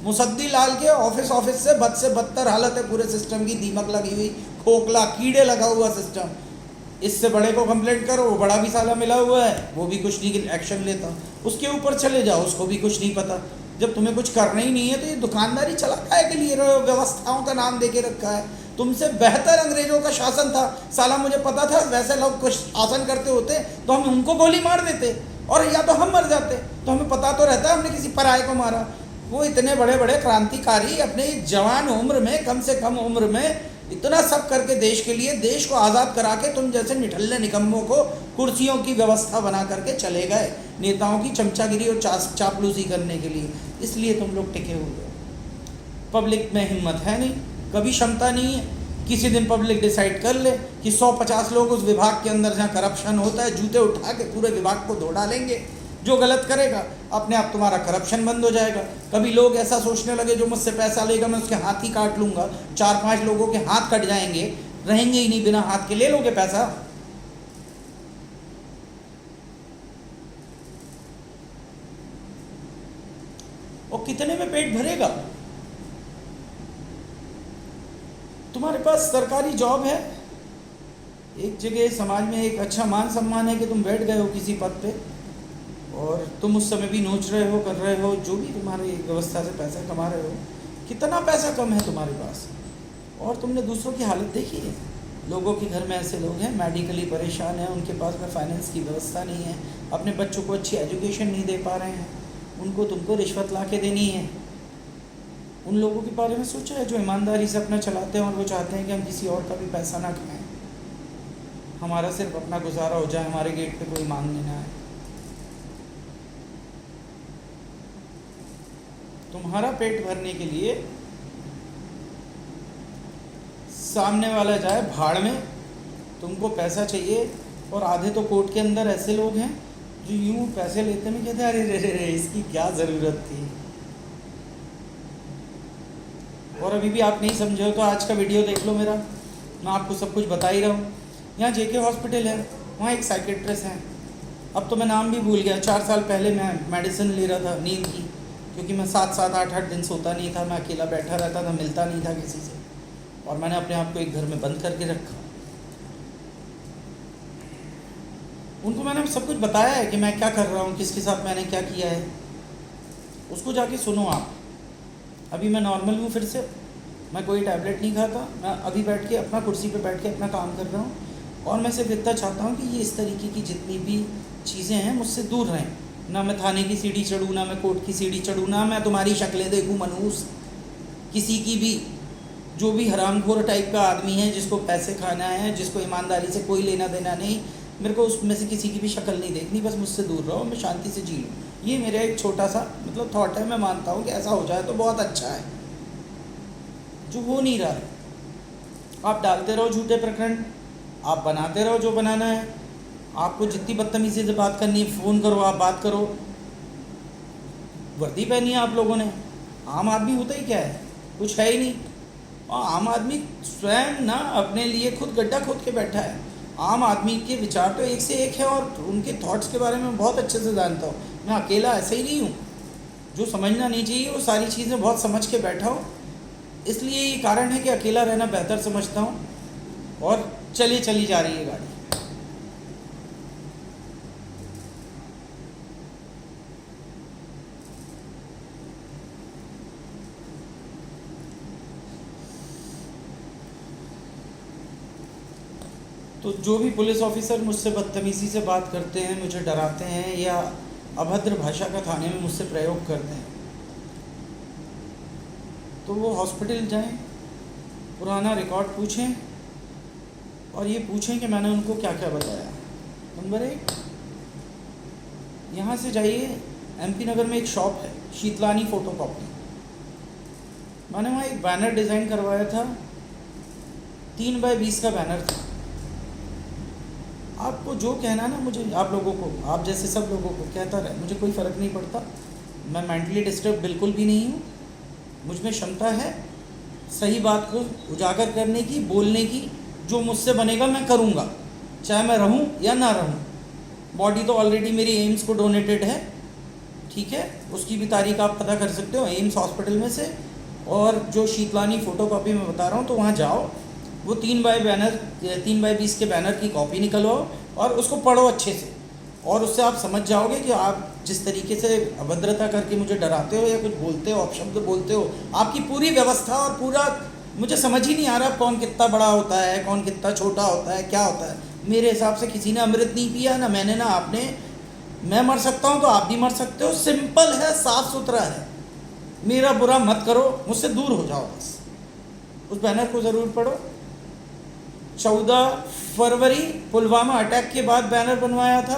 A: मुसद्दी लाल के ऑफिस से बदतर हालत है पूरे सिस्टम की। दीमक लगी हुई, खोखला, कीड़े लगा हुआ सिस्टम। इससे बड़े को कंप्लेंट करो, वो बड़ा भी साला मिला हुआ है, वो भी कुछ नहीं एक्शन लेता। उसके ऊपर चले जाओ, उसको भी कुछ नहीं पता। जब तुम्हें कुछ करना ही नहीं है तो ये दुकानदारी चला काय के लिए रहे हो? व्यवस्थाओं का नाम देके रखा है। तुमसे बेहतर अंग्रेजों का शासन था साला। मुझे पता था वैसे लोग कुछ शासन करते होते तो हम उनको गोली मार देते, और या तो हम मर जाते। तो हमें पता तो रहता है हमने किसी पराये को मारा। वो इतने बड़े बड़े क्रांतिकारी अपने जवान उम्र में, कम से कम उम्र में इतना सब करके देश के लिए, देश को आज़ाद करा के तुम जैसे निठल्ले निकम्मों को कुर्सियों की व्यवस्था बना करके चले गए, नेताओं की चमचागिरी और चापलूसी करने के लिए। इसलिए तुम लोग टिके हुए। पब्लिक में हिम्मत है नहीं, कभी क्षमता नहीं है। किसी दिन पब्लिक डिसाइड कर ले कि 150 लोग उस विभाग के अंदर जहाँ करप्शन होता है, जूते उठा के पूरे विभाग को धो डालेंगे। जो गलत करेगा अपने आप तुम्हारा करप्शन बंद हो जाएगा। कभी लोग ऐसा सोचने लगे जो मुझसे पैसा लेगा मैं उसके हाथ ही काट लूँगा, 4-5 लोगों के हाथ कट जाएंगे, रहेंगे ही नहीं बिना हाथ के। ले लोगे पैसा? और कितने में पेट भरेगा? तुम्हारे पास सरकारी जॉब है, एक जगह समाज में एक अच्छा मान सम्मान है कि तुम बैठ गए हो किसी पद पे, और तुम उस समय भी नोच रहे हो, कर रहे हो, जो भी तुम्हारी व्यवस्था से पैसा कमा रहे हो। कितना पैसा कम है तुम्हारे पास, और तुमने दूसरों की हालत देखी है। लोगों के घर में ऐसे लोग हैं मेडिकली परेशान हैं, उनके पास में फाइनेंस की व्यवस्था नहीं है, अपने बच्चों को अच्छी एजुकेशन नहीं दे पा रहे हैं, उनको तुमको रिश्वत ला के देनी है। उन लोगों के बारे में सोचा है जो ईमानदारी से अपना चलाते हैं और वो चाहते हैं कि हम किसी और का भी पैसा ना खाएं, हमारा सिर्फ अपना गुजारा हो जाए, हमारे गेट पे कोई मांगने ना आए। तुम्हारा पेट भरने के लिए सामने वाला जाए भाड़ में, तुमको पैसा चाहिए। और आधे तो कोर्ट के अंदर ऐसे लोग हैं जो यूं पैसे लेते में कहते हैं अरे रे रे रे इसकी क्या ज़रूरत थी। और अभी भी आप नहीं समझे हो तो आज का वीडियो देख लो मेरा, मैं आपको सब कुछ बता ही रहा हूँ। यहाँ जेके हॉस्पिटल है, वहाँ एक साइकेट्रिस्ट हैं, अब तो मैं नाम भी भूल गया। 4 साल पहले मैं मेडिसिन ले रहा था नींद की, क्योंकि मैं 7-7, 8-8 दिन सोता नहीं था, मैं अकेला बैठा रहता था, मिलता नहीं था किसी से, और मैंने अपने आप को एक घर में बंद करके रखा। उनको मैंने सब कुछ बताया है कि मैं क्या कर रहा हूँ, किसके साथ मैंने क्या किया है, उसको जाके सुनो आप। अभी मैं नॉर्मल हूँ, फिर से मैं कोई टैबलेट नहीं खाता, मैं अभी बैठ के अपना कुर्सी पे बैठ के अपना काम कर रहा हूँ, और मैं सिर्फ इतना चाहता हूँ कि ये इस तरीके की जितनी भी चीज़ें हैं मुझसे दूर रहें। ना मैं थाने की सीढ़ी चढ़ूँ, ना मैं कोर्ट की सीढ़ी चढ़ूँ, ना मैं तुम्हारी शक्लें देखूँ मनहूस किसी की भी। जो भी हरामखोर टाइप का आदमी है, जिसको पैसे खाना है, जिसको ईमानदारी से कोई लेना देना नहीं, मेरे को उसमें से किसी की भी शक्ल नहीं देखनी। बस मुझसे दूर रहो, मैं शांति से जी लूँ। ये मेरा एक छोटा सा मतलब थॉट है। मैं मानता हूँ कि ऐसा हो जाए तो बहुत अच्छा है, जो हो नहीं रहा है। आप डालते रहो झूठे प्रकरण, आप बनाते रहो जो बनाना है। आपको जितनी बदतमीजी से बात करनी है फ़ोन करो, आप बात करो। वर्दी पहनी है आप लोगों ने, आम आदमी होता ही क्या है, कुछ है ही नहीं। और आम आदमी स्वयं ना अपने लिए खुद गड्ढा खोद के बैठा है। आम आदमी के विचार तो एक से एक है और उनके थॉट्स के बारे में बहुत अच्छे से जानता हूँ। मैं अकेला ऐसे ही नहीं हूँ, जो समझना नहीं चाहिए वो सारी चीज़ें बहुत समझ के बैठा हूँ। इसलिए ये कारण है कि अकेला रहना बेहतर समझता हूँ और चली जा रही है गाड़ी। तो जो भी पुलिस ऑफिसर मुझसे बदतमीज़ी से बात करते हैं, मुझे डराते हैं या अभद्र भाषा का थाने में मुझसे प्रयोग करते हैं, तो वो हॉस्पिटल जाएं, पुराना रिकॉर्ड पूछें और ये पूछें कि मैंने उनको क्या क्या बताया। नंबर 1, यहाँ से जाइए, MP नगर में एक शॉप है शीतलानी फ़ोटोकॉपी। मैंने वहाँ एक बैनर डिज़ाइन करवाया था, 3x20 का बैनर था। आपको जो कहना ना, मुझे आप लोगों को, आप जैसे सब लोगों को कहता रहे, मुझे कोई फ़र्क नहीं पड़ता। मैं मेंटली डिस्टर्ब बिल्कुल भी नहीं हूँ। मुझ में क्षमता है सही बात को उजागर करने की, बोलने की। जो मुझसे बनेगा मैं करूँगा, चाहे मैं रहूँ या ना रहूँ। बॉडी तो ऑलरेडी मेरी एम्स को डोनेटेड है, ठीक है, उसकी भी तारीख आप पता कर सकते हो एम्स हॉस्पिटल में से। और जो शीतलानी फ़ोटोकॉपी मैं बता रहा हूँ, तो वहाँ जाओ, वो 3x20 के बैनर की कॉपी निकलवाओ और उसको पढ़ो अच्छे से, और उससे आप समझ जाओगे कि आप जिस तरीके से अभद्रता करके मुझे डराते हो या कुछ बोलते हो, अपशब्द बोलते हो, आपकी पूरी व्यवस्था और पूरा, मुझे समझ ही नहीं आ रहा कौन कितना बड़ा होता है, कौन कितना छोटा होता है, क्या होता है। मेरे हिसाब से किसी ने अमृत नहीं पिया, ना मैंने ना आपने। मैं मर सकता हूँ तो आप भी मर सकते हो। सिंपल है, साफ सुथरा है। मेरा बुरा मत करो, मुझसे दूर हो जाओ बस। उस बैनर को ज़रूर पढ़ो। 14 फरवरी पुलवामा अटैक के बाद बैनर बनवाया था।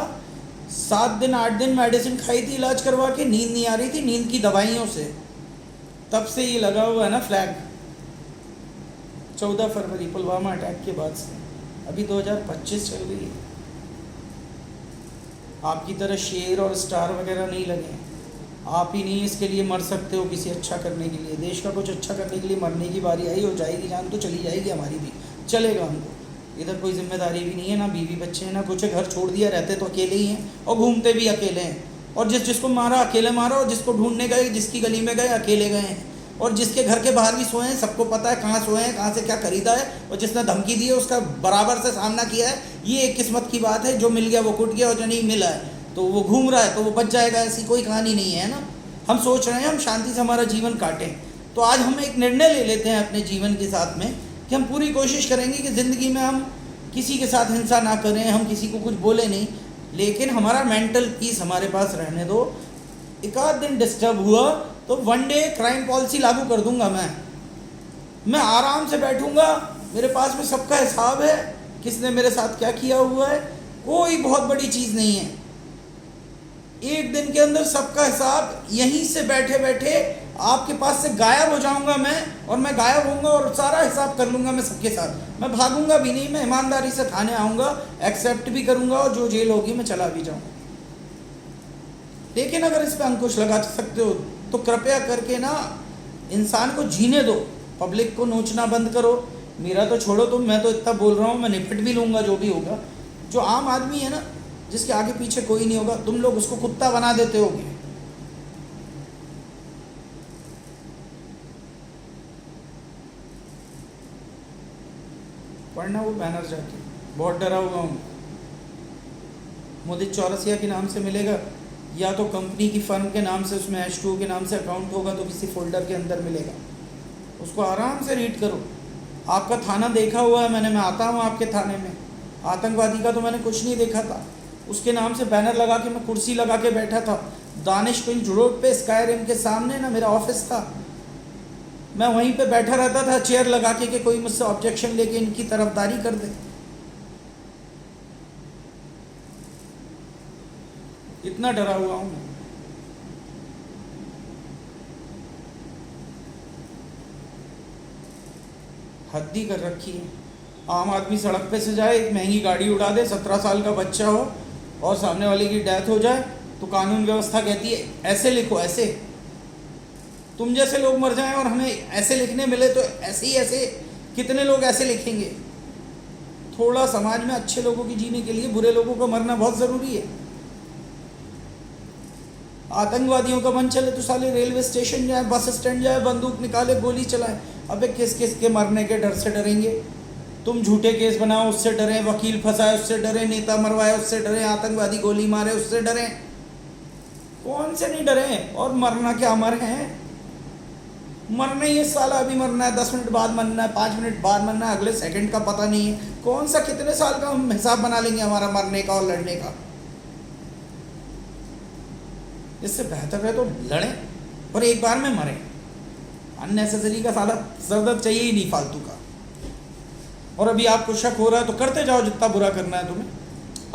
A: 7 दिन 8 दिन मेडिसिन खाई थी इलाज करवा के, नींद नहीं आ रही थी, नींद की दवाइयों से। तब से ये लगा हुआ है ना फ्लैग, 14 फरवरी पुलवामा अटैक के बाद से। अभी 2025 चल रही है। आपकी तरह शेर और स्टार वगैरह नहीं लगे। आप ही नहीं इसके लिए मर सकते हो किसी अच्छा करने के लिए। देश का कुछ अच्छा करने के लिए मरने की बारी आई, हो जाएगी जान तो चली जाएगी हमारी भी, चलेगा हमको। इधर कोई जिम्मेदारी भी नहीं है, ना बीवी बच्चे हैं, ना कुछ है। घर छोड़ दिया, रहते तो अकेले ही हैं और घूमते भी अकेले हैं। और जिसको मारा अकेले मारा, और जिसको ढूंढने गए, जिसकी गली में गए, अकेले गए हैं। और जिसके घर के बाहर भी सोए हैं, सबको पता है कहाँ सोए हैं, कहाँ से क्या खरीदा है, और जिसने धमकी दी है उसका बराबर से सामना किया है। ये एक किस्मत की बात है, जो मिल गया वो कुट गया, और जो नहीं मिला है तो वो घूम रहा है तो वो बच जाएगा। ऐसी कोई कहानी नहीं है ना। हम सोच रहे हैं हम शांति से हमारा जीवन काटें, तो आज हम एक निर्णय ले लेते हैं अपने जीवन के साथ में कि हम पूरी कोशिश करेंगे कि ज़िंदगी में हम किसी के साथ हिंसा ना करें, हम किसी को कुछ बोले नहीं, लेकिन हमारा मेंटल पीस हमारे पास रहने दो। एक आध दिन डिस्टर्ब हुआ तो 1 डे क्राइम पॉलिसी लागू कर दूंगा। मैं आराम से बैठूंगा, मेरे पास में सबका हिसाब है, किसने मेरे साथ क्या किया हुआ है। कोई बहुत बड़ी चीज़ नहीं है। 1 दिन के अंदर सबका हिसाब, यहीं से बैठे बैठे आपके पास से गायब हो जाऊंगा मैं, और मैं गायब होऊंगा और सारा हिसाब कर लूंगा मैं सबके साथ। मैं भागूंगा भी नहीं, मैं ईमानदारी से थाने आऊँगा, एक्सेप्ट भी करूँगा, और जो जेल होगी मैं चला भी जाऊँगा। लेकिन अगर इस पर अंकुश लगा सकते हो तो कृपया करके ना इंसान को जीने दो, पब्लिक को नोचना बंद करो। मेरा तो छोड़ो तुम, मैं तो इतना बोल रहा हूँ, मैं निपट भी लूँगा जो भी होगा। जो आम आदमी है ना, जिसके आगे पीछे कोई नहीं होगा, तुम लोग उसको कुत्ता बना देते होगे। पढ़ना वो बैनर जाके, बहुत डरा हुआ हूँ। मोदी चौरसिया के नाम से मिलेगा, या तो कंपनी की फर्म के नाम से, उसमें H2O के नाम से अकाउंट होगा तो किसी फोल्डर के अंदर मिलेगा। उसको आराम से रीड करो। आपका थाना देखा हुआ है मैंने, मैं आता हूँ आपके थाने में। आतंकवादी का तो मैंने कुछ नहीं देखा था। उसके नाम से बैनर लगा के मैं कुर्सी लगा के बैठा था दानिशकुंज रोड पे, स्काईरिम के सामने ना मेरा ऑफिस था। मैं वहीं पे बैठा रहता था चेयर लगा के कि कोई मुझसे ऑब्जेक्शन लेके इनकी तरफदारी कर दे। इतना डरा हुआ हूँ मैं। हद ही कर रखी है। आम आदमी सड़क पे से जाए, एक महंगी गाड़ी उड़ा दे, 17 साल का बच्चा हो और सामने वाले की डेथ हो जाए, तो कानून व्यवस्था कहती है ऐसे लिखो, ऐसे। तुम जैसे लोग मर जाएं और हमें ऐसे लिखने मिले तो ऐसे ही ऐसे कितने लोग ऐसे लिखेंगे। थोड़ा समाज में अच्छे लोगों की जीने के लिए बुरे लोगों का मरना बहुत ज़रूरी है। आतंकवादियों का मन चले तो साले रेलवे स्टेशन जाए, बस स्टैंड जाए, बंदूक निकाले, गोली चलाए। अबे किस किस के मरने के डर से डरेंगे? तुम झूठे केस बनाओ उससे डरें, वकील फंसाए उससे डरें, नेता मरवाए उससे डरें, आतंकवादी गोली मारे उससे डरें। कौन से नहीं डरे? और मरना क्या अमर है? मरना ही है साला, अभी मरना है, 10 मिनट बाद मरना है, 5 मिनट बाद मरना है, अगले सेकंड का पता नहीं है। कौन सा कितने साल का हम हिसाब बना लेंगे हमारा मरने का और लड़ने का? इससे बेहतर है तो लड़ें और एक बार में मरें। अननेसेसरी का साला सरदर्द चाहिए ही नहीं फालतू का। और अभी आपको शक हो रहा है तो करते जाओ, जितना बुरा करना है तुम्हें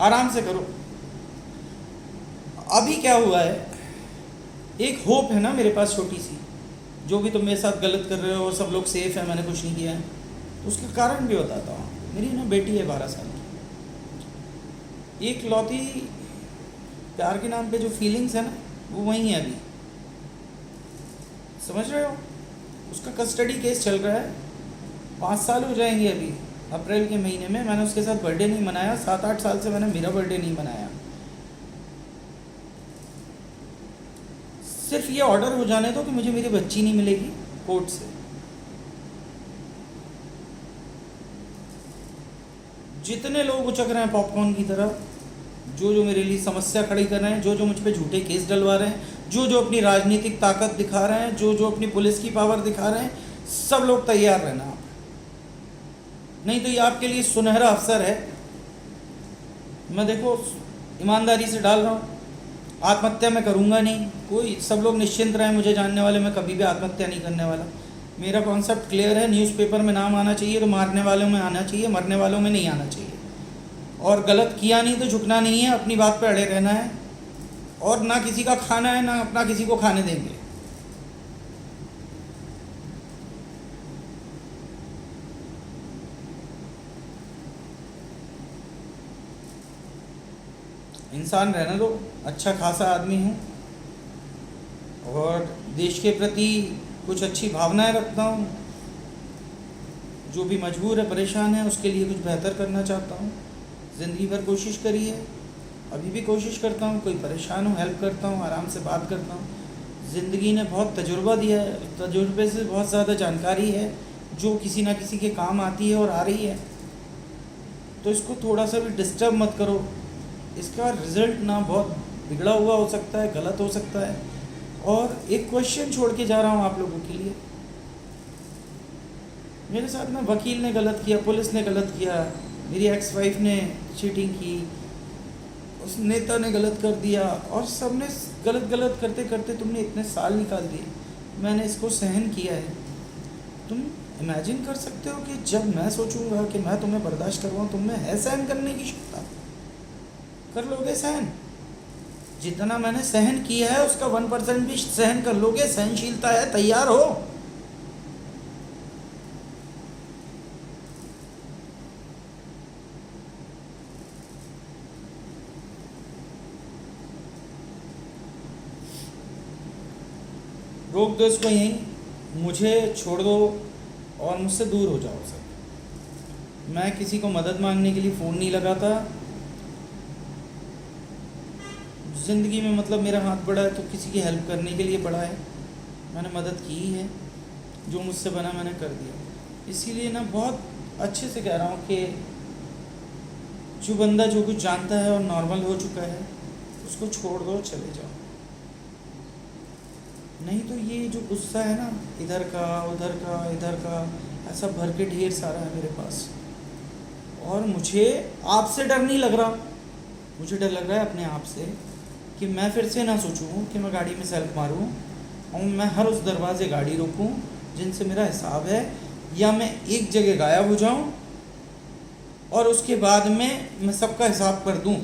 A: आराम से करो। अभी क्या हुआ है, एक होप है ना मेरे पास छोटी सी, जो भी तुम मेरे साथ गलत कर रहे हो सब लोग सेफ है, मैंने कुछ नहीं किया है, तो उसका कारण भी बताता हूँ। मेरी ना बेटी है 12 साल की, एक लौती प्यार के नाम पे जो फीलिंग्स है ना वो वहीं है अभी, समझ रहे हो? उसका कस्टडी केस चल रहा है, 5 साल हो जाएंगे अभी अप्रैल के महीने में। मैंने उसके साथ बर्थडे नहीं मनाया, 7-8 साल से मैंने मेरा बर्थडे नहीं मनाया। सिर्फ ये ऑर्डर हो जाने दो कि मुझे मेरी बच्ची नहीं मिलेगी कोर्ट से। जितने लोग उचक रहे हैं पॉपकॉर्न की तरह, जो जो मेरे लिए समस्या खड़ी कर रहे हैं, जो जो मुझ पे झूठे केस डलवा रहे हैं, जो जो अपनी राजनीतिक ताकत दिखा रहे हैं, जो जो अपनी पुलिस की पावर दिखा रहे हैं, सब लोग तैयार रहना आप। नहीं तो ये आपके लिए सुनहरा अवसर है। मैं देखो ईमानदारी से डाल रहा हूँ, आत्महत्या मैं करूँगा नहीं, कोई सब लोग निश्चिंत रहें, मुझे जानने वाले, मैं कभी भी आत्महत्या नहीं करने वाला। मेरा कॉन्सेप्ट क्लियर है, न्यूज़पेपर में नाम आना चाहिए तो मारने वालों में आना चाहिए, मरने वालों में नहीं आना चाहिए। और गलत किया नहीं तो झुकना नहीं है, अपनी बात पे अड़े रहना है, और ना किसी का खाना है ना अपना किसी को खाने देंगे। इंसान रहने दो, अच्छा खासा आदमी हूँ और देश के प्रति कुछ अच्छी भावनाएं रखता हूँ। जो भी मजबूर है, परेशान है, उसके लिए कुछ बेहतर करना चाहता हूँ। ज़िंदगी भर कोशिश करी है, अभी भी कोशिश करता हूँ। कोई परेशान हो हेल्प करता हूँ, आराम से बात करता हूँ। ज़िंदगी ने बहुत तजुर्बा दिया है, तजुर्बे से बहुत ज़्यादा जानकारी है जो किसी ना किसी के काम आती है और आ रही है। तो इसको थोड़ा सा भी डिस्टर्ब मत करो। इसका रिज़ल्ट ना बहुत बिगड़ा हुआ हो सकता है, गलत हो सकता है। और एक क्वेश्चन छोड़ के जा रहा हूँ आप लोगों के लिए। मेरे साथ ना वकील ने गलत किया, पुलिस ने गलत किया, मेरी एक्स वाइफ ने चीटिंग की, उस नेता ने गलत कर दिया, और सब ने गलत गलत करते करते तुमने इतने साल निकाल दिए। मैंने इसको सहन किया है। तुम इमेजिन कर सकते हो कि जब मैं सोचूंगा कि मैं तुम्हें बर्दाश्त करवाऊँ, तुम में है सहन करने की क्षमता? कर लोगे सहन? जितना मैंने सहन किया है उसका 1% भी सहन कर लोगे? सहनशीलता है, तैयार हो? रोक दो इसको यहीं, मुझे छोड़ दो और मुझसे दूर हो जाओ सब। मैं किसी को मदद मांगने के लिए फ़ोन नहीं लगाता। ज़िंदगी में मतलब मेरा हाथ बड़ा है तो किसी की हेल्प करने के लिए बड़ा है। मैंने मदद की है, जो मुझसे बना मैंने कर दिया। इसीलिए ना बहुत अच्छे से कह रहा हूँ कि जो बंदा जो कुछ जानता है और नॉर्मल हो चुका है उसको छोड़ दो, चले जाओ। नहीं तो ये जो गुस्सा है ना, इधर का उधर का इधर का, ऐसा भर के ढेर सारा है मेरे पास। और मुझे आपसे डर नहीं लग रहा, मुझे डर लग रहा है अपने आप से कि मैं फिर से ना सोचूं कि मैं गाड़ी में सेल्फ मारूं और मैं हर उस दरवाजे गाड़ी रोकूं जिनसे मेरा हिसाब है, या मैं एक जगह गायब हो जाऊं और उसके बाद में मैं सबका हिसाब कर दूं।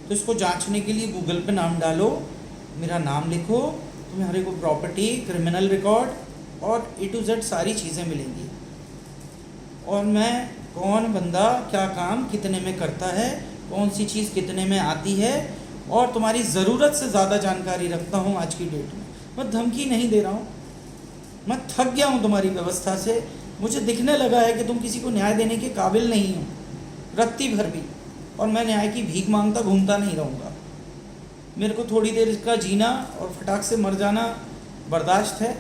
A: तो इसको जांचने के लिए गूगल पे नाम डालो, मेरा नाम लिखो, तुम्हारे को प्रॉपर्टी, क्रिमिनल रिकॉर्ड और A to Z सारी चीज़ें मिलेंगी। और मैं कौन बंदा क्या काम कितने में करता है, कौन सी चीज़ कितने में आती है, और तुम्हारी ज़रूरत से ज़्यादा जानकारी रखता हूँ आज की डेट में। मैं धमकी नहीं दे रहा हूँ, मैं थक गया हूँ तुम्हारी व्यवस्था से। मुझे दिखने लगा है कि तुम किसी को न्याय देने के काबिल नहीं हो, रत्ती भर भी, और मैं न्याय की भीख मांगता घूमता नहीं रहूँगा। मेरे को थोड़ी देर का जीना और फटाक से मर जाना बर्दाश्त है।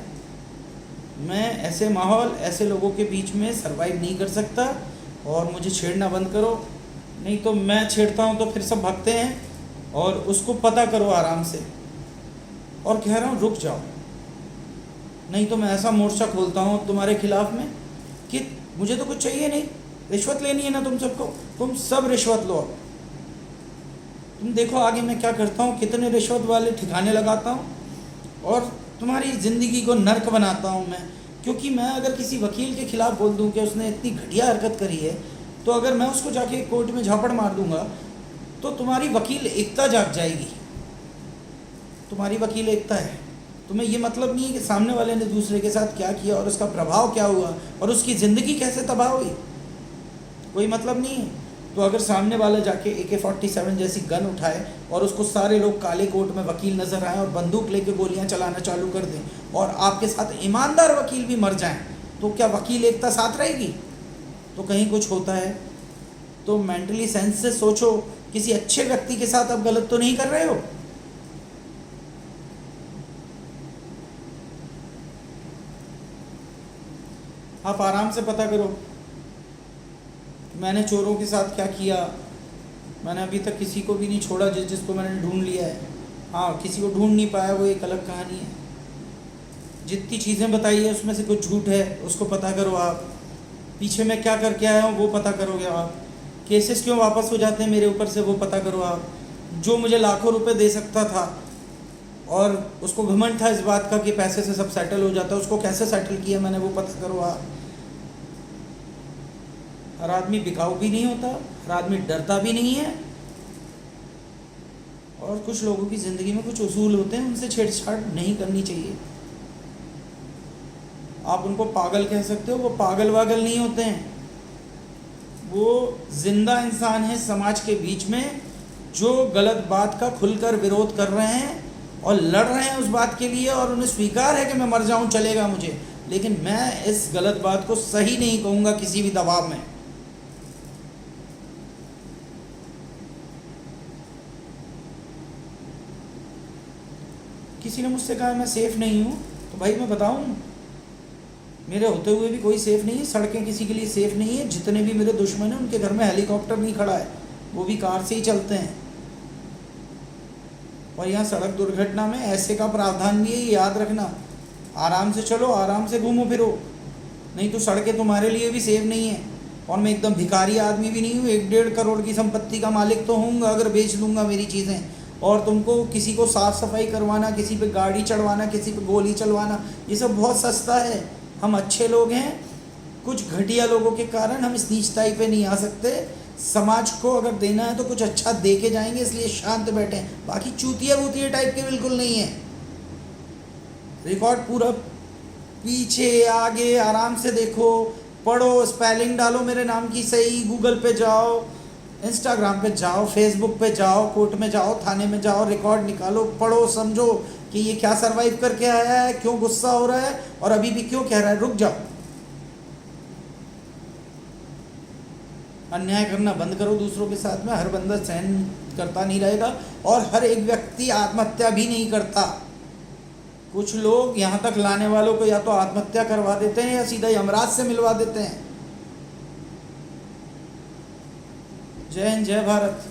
A: मैं ऐसे माहौल, ऐसे लोगों के बीच में सरवाइव नहीं कर सकता, और मुझे छेड़ना बंद करो, नहीं तो मैं छेड़ता हूँ तो फिर सब भागते हैं, और उसको पता करो आराम से। और कह रहा हूँ रुक जाओ, नहीं तो मैं ऐसा मोर्चा खोलता हूँ तुम्हारे खिलाफ में कि मुझे तो कुछ चाहिए नहीं, रिश्वत लेनी है ना तुम सबको, तुम सब रिश्वत लो। अब तुम देखो आगे मैं क्या करता हूँ, कितने रिश्वत वाले ठिकाने लगाता हूँ और तुम्हारी ज़िंदगी को नर्क बनाता हूँ मैं। क्योंकि मैं अगर किसी वकील के खिलाफ़ बोल दूँ कि उसने इतनी घटिया हरकत करी है, तो अगर मैं उसको जाके कोर्ट में झापड़ मार दूँगा तो तुम्हारी वकील एकता जाग जाएगी। तुम्हारी वकील एकता है, तुम्हें ये मतलब नहीं है कि सामने वाले ने दूसरे के साथ क्या किया और उसका प्रभाव क्या हुआ और उसकी ज़िंदगी कैसे तबाह हुई, कोई मतलब नहीं है। तो अगर सामने वाला जाके AK-47 जैसी गन उठाए और उसको सारे लोग काले कोट में वकील नज़र आए और बंदूक लेके गोलियां चलाना चालू कर दें और आपके साथ ईमानदार वकील भी मर जाएं, तो क्या वकील एकता साथ रहेगी? तो कहीं कुछ होता है। तो मेंटली सेंस से सोचो, किसी अच्छे व्यक्ति के साथ आप गलत तो नहीं कर रहे हो। आप आराम से पता करो मैंने चोरों के साथ क्या किया। मैंने अभी तक किसी को भी नहीं छोड़ा जिसको मैंने ढूंढ लिया है। हाँ, किसी को ढूंढ नहीं पाया, वो एक अलग कहानी है। जितनी चीज़ें बताई है उसमें से कुछ झूठ है, उसको पता करो आप। पीछे मैं क्या करके आया हूँ वो पता करोगे आप। केसेस क्यों वापस हो जाते हैं मेरे ऊपर से, वो पता करो आप। जो मुझे लाखों रुपए दे सकता था और उसको घमंड था इस बात का कि पैसे से सब सेटल हो जाता है, उसको कैसे सेटल किया मैंने, वो पता करो आप। हर आदमी बिकाऊ भी नहीं होता, हर आदमी डरता भी नहीं है, और कुछ लोगों की ज़िंदगी में कुछ उसूल होते हैं, उनसे छेड़छाड़ नहीं करनी चाहिए। आप उनको पागल कह सकते हो, वो पागल वागल नहीं होते हैं, वो जिंदा इंसान है समाज के बीच में, जो गलत बात का खुलकर विरोध कर रहे हैं और लड़ रहे हैं उस बात के लिए, और उन्हें स्वीकार है कि मैं मर जाऊं चलेगा मुझे, लेकिन मैं इस गलत बात को सही नहीं कहूँगा किसी भी दबाव में। किसी ने मुझसे कहा मैं सेफ़ नहीं हूँ, तो भाई मैं बताऊँ, मेरे होते हुए भी कोई सेफ़ नहीं है। सड़कें किसी के लिए सेफ़ नहीं है। जितने भी मेरे दुश्मन हैं उनके घर में हेलीकॉप्टर नहीं खड़ा है, वो भी कार से ही चलते हैं। और यहाँ सड़क दुर्घटना में ऐसे का प्रावधान भी है, ये याद रखना। आराम से चलो, आराम से घूमो फिरो, नहीं तो सड़कें तुम्हारे लिए भी सेफ नहीं है। और मैं एकदम भिखारी आदमी भी नहीं हूँ, 1-1.5 करोड़ की संपत्ति का मालिक तो हूँगा अगर बेच दूँगा मेरी चीज़ें। और तुमको किसी को साफ़ सफाई करवाना, किसी पे गाड़ी चढ़वाना, किसी पे गोली चलवाना, ये सब बहुत सस्ता है। हम अच्छे लोग हैं, कुछ घटिया लोगों के कारण हम इस नीचताई पे नहीं आ सकते। समाज को अगर देना है तो कुछ अच्छा दे के जाएंगे, इसलिए शांत बैठे हैं। बाकी चूतिया वूतिया टाइप के बिल्कुल नहीं है। रिकॉर्ड पूरा पीछे आगे आराम से देखो, पढ़ो, स्पेलिंग डालो मेरे नाम की सही, गूगल पे जाओ, इंस्टाग्राम पे जाओ, फेसबुक पे जाओ, कोर्ट में जाओ, थाने में जाओ, रिकॉर्ड निकालो, पढ़ो, समझो कि ये क्या सरवाइव करके आया है, क्यों गुस्सा हो रहा है और अभी भी क्यों कह रहा है रुक जाओ। अन्याय करना बंद करो दूसरों के साथ में। हर बंदा सहन करता नहीं रहेगा और हर एक व्यक्ति आत्महत्या भी नहीं करता। कुछ लोग यहाँ तक लाने वालों को या तो आत्महत्या करवा देते हैं या सीधा यमराज से मिलवा देते हैं। जय हिंद, जय भारत।